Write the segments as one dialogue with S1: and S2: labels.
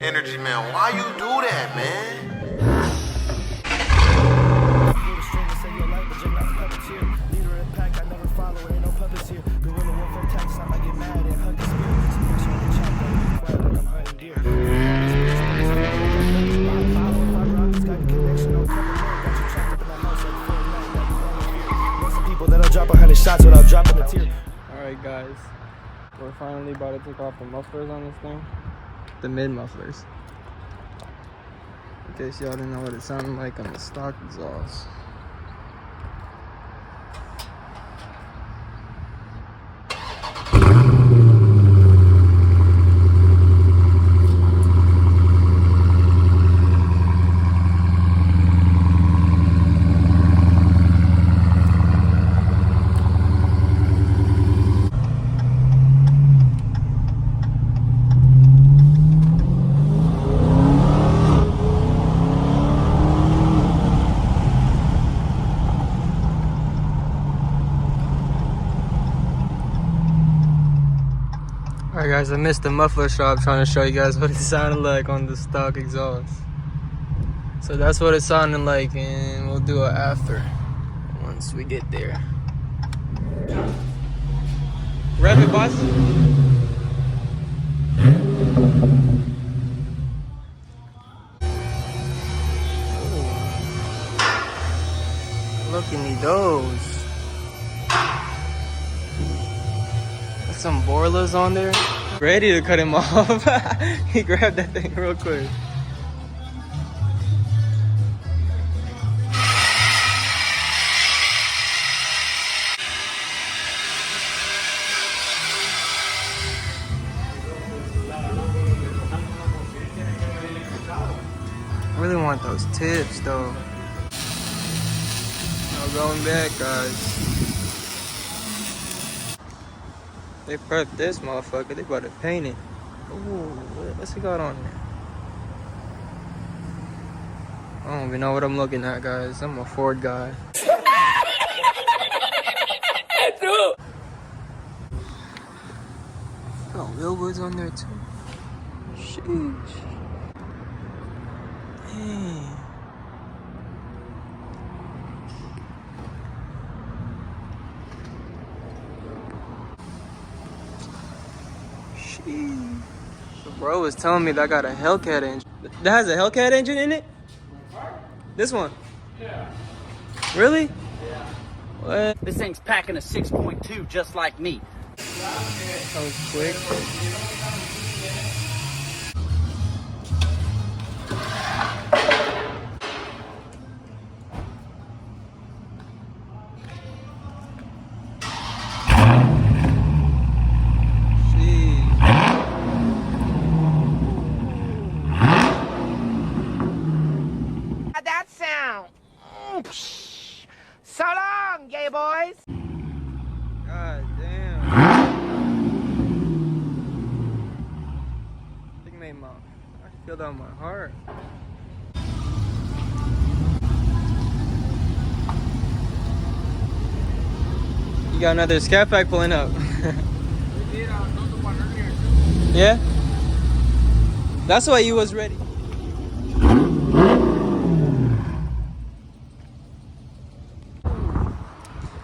S1: Energy man, why you do that, man?
S2: Alright guys, we're finally about to take off the mufflers on this thing. The mid mufflers. In case y'all didn't know what it sounded like on the stock exhaust. Alright guys, I missed the muffler shop trying to show you guys what it sounded like on the stock exhaust. So that's what it sounded like, and we'll do it after, once we get there. Rev it, boss. Look at me, those. Some Borlas on there. Ready to cut him off. He grabbed that thing real quick. I really want those tips though. I'm going back, guys. They prepped this motherfucker. They about to paint it. Ooh, what's it got on there? I don't even know what I'm looking at, guys. I'm a Ford guy. Got wheelwoods on there too. Sheesh. Dang. So bro was telling me that I got a Hellcat engine. That has a Hellcat engine in it? This one? Yeah. Really? Yeah. What?
S3: This thing's packing a 6.2 just like me.
S2: That was quick.
S4: That sound. So long, gay boys.
S2: God damn. I think made my, I feel that in my heart. You got another SCATPACK pulling up. Yeah? That's why you was ready.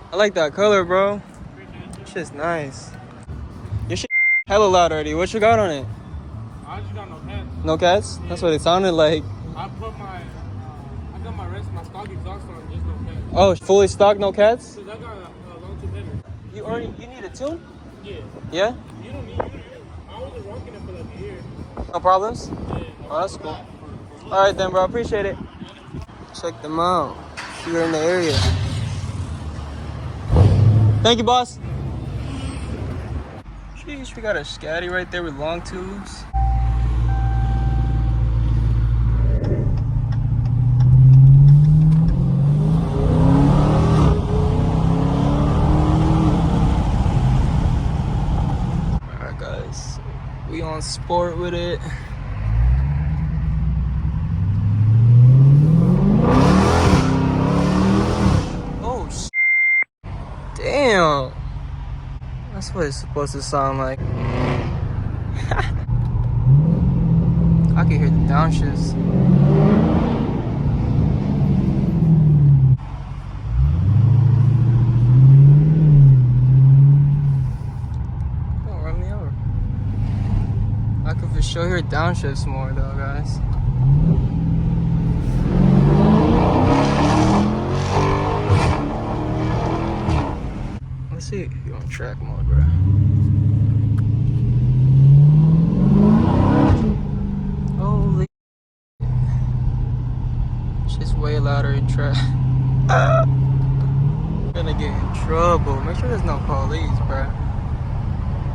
S2: I like that color, bro. Shit's nice. Your shit hella loud already. What you got on it?
S5: I just got no cats.
S2: No cats? That's what it sounded like.
S5: I put my, I got my rest, my stock exhaust on, just no cats.
S2: Oh, fully stocked, no cats?
S5: Cause I got a long tube header.
S2: You need a tune?
S5: Yeah.
S2: Yeah?
S5: You don't need, I was just rocking it for like a year.
S2: No problems?
S5: Yeah.
S2: Oh, that's cool. Alright then, bro. I appreciate it. Check them out. If you're in the area. Thank you, boss. Sheesh, we got a Scatty right there with long tubes. Alright, guys. We on sport with it. Damn. That's what it's supposed to sound like. I can can hear the downshifts. Don't run me over. I can for sure hear downshifts more though, guys. Let's see if you're on track mode, bro. Holy, shit's way louder in track. Gonna get in trouble. Make sure there's no police, bro.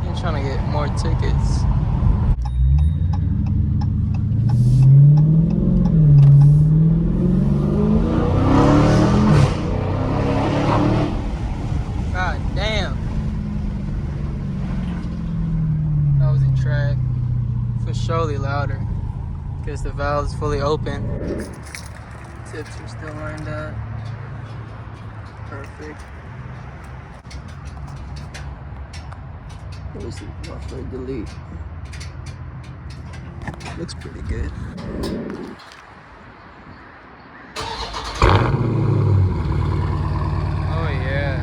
S2: You're trying to get more tickets. God damn. That was in track. For surely louder. Because the valve's fully open. Tips are still lined up. Perfect. Let me see. Muffler delete. Looks pretty good. Oh yeah.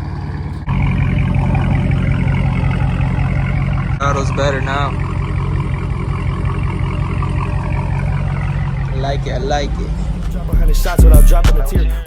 S2: Auto's better now. I like it, I like it.
S6: Drop 100 shots without dropping a tear.